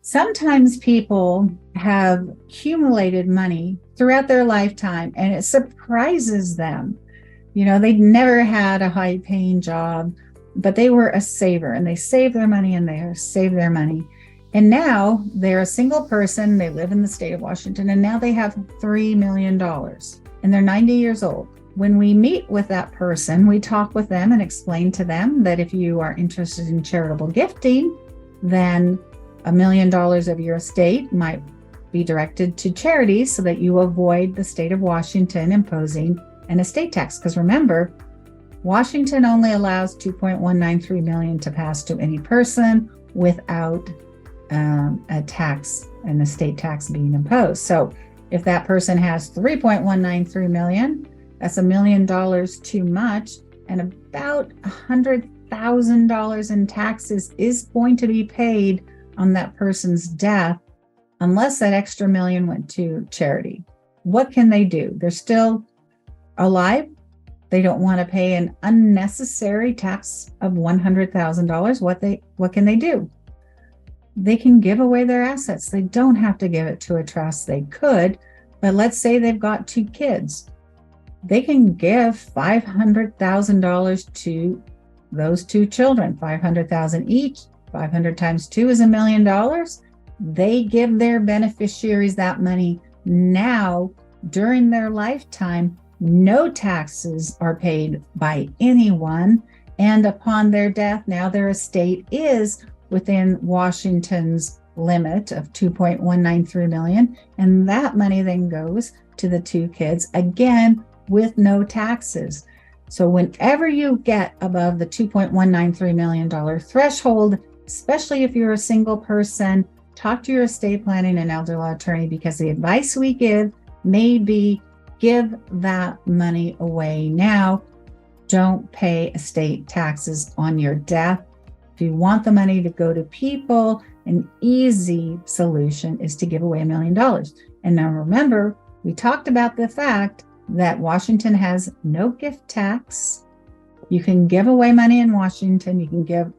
Sometimes people have accumulated money throughout their lifetime and it surprises them. They'd never had a high paying job, but they were a saver and they saved their money and they saved their money. And now they're a single person. They live in the state of Washington and now they have $3 million and they're 90 years old. When we meet with that person, we talk with them and explain to them that if you are interested in charitable gifting, then $1 million of your estate might be directed to charities so that you avoid the state of Washington imposing an estate tax. Because remember, Washington only allows $2.193 million to pass to any person without a tax, an estate tax being imposed. So if that person has $3.193 million, that's $1 million too much, and about $100,000 in taxes is going to be paid on that person's death, unless that extra million went to charity. What can they do? They're still alive. They don't want to pay an unnecessary tax of $100,000. What can they do? They can give away their assets. They don't have to give it to a trust. They could, but let's say they've got 2 kids. They can give $500,000 to those 2 children, $500,000 each. 500 times 2 is $1 million. They give their beneficiaries that money now during their lifetime. No taxes are paid by anyone. And upon their death, now their estate is within Washington's limit of $2.193 million. And that money then goes to the 2 kids, again, with no taxes. So whenever you get above the $2.193 million threshold, especially if you're a single person, talk to your estate planning and elder law attorney, because the advice we give may be give that money away now. Don't pay estate taxes on your death. If you want the money to go to people, an easy solution is to give away $1 million. And now remember, we talked about the fact that Washington has no gift tax. You can give away money in Washington. You can give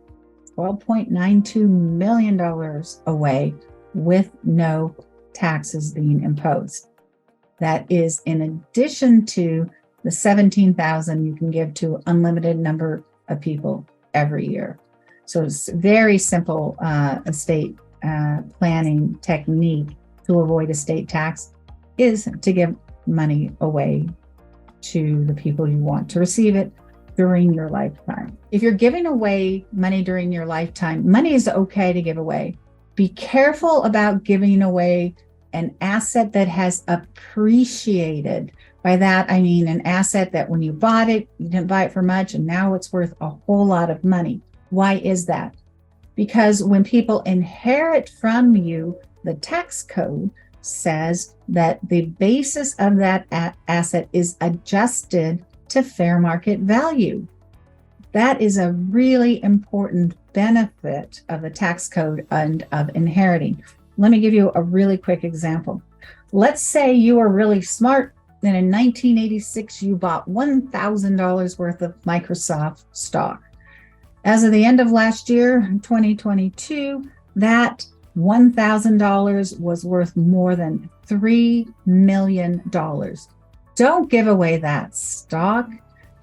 $12.92 million away with no taxes being imposed. That is in addition to the $17,000 you can give to unlimited number of people every year. So it's very simple estate planning technique to avoid estate tax is to give money away to the people you want to receive it during your lifetime. If you're giving away money during your lifetime, money is okay to give away. Be careful about giving away an asset that has appreciated. By that, I mean an asset that when you bought it, you didn't buy it for much, and now it's worth a whole lot of money. Why is that? Because when people inherit from you, the tax code says that the basis of that asset is adjusted to fair market value. That is a really important benefit of the tax code and of inheriting. Let me give you a really quick example. Let's say you are really smart and in 1986 you bought $1,000 worth of Microsoft stock. As of the end of last year, 2022, that $1,000 was worth more than $3 million. Don't give away that stock.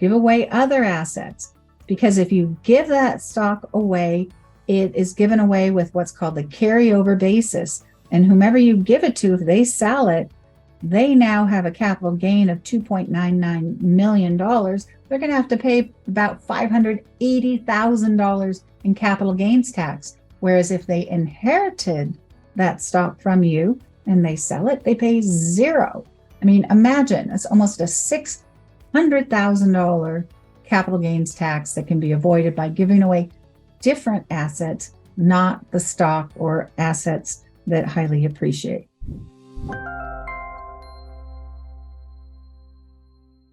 Give away other assets, because if you give that stock away, it is given away with what's called the carryover basis. And whomever you give it to, if they sell it, they now have a capital gain of $2.99 million. They're going to have to pay about $580,000 in capital gains tax. Whereas if they inherited that stock from you and they sell it, they pay $0. I mean, imagine, it's almost a $600,000 capital gains tax that can be avoided by giving away different assets, not the stock or assets that highly appreciate.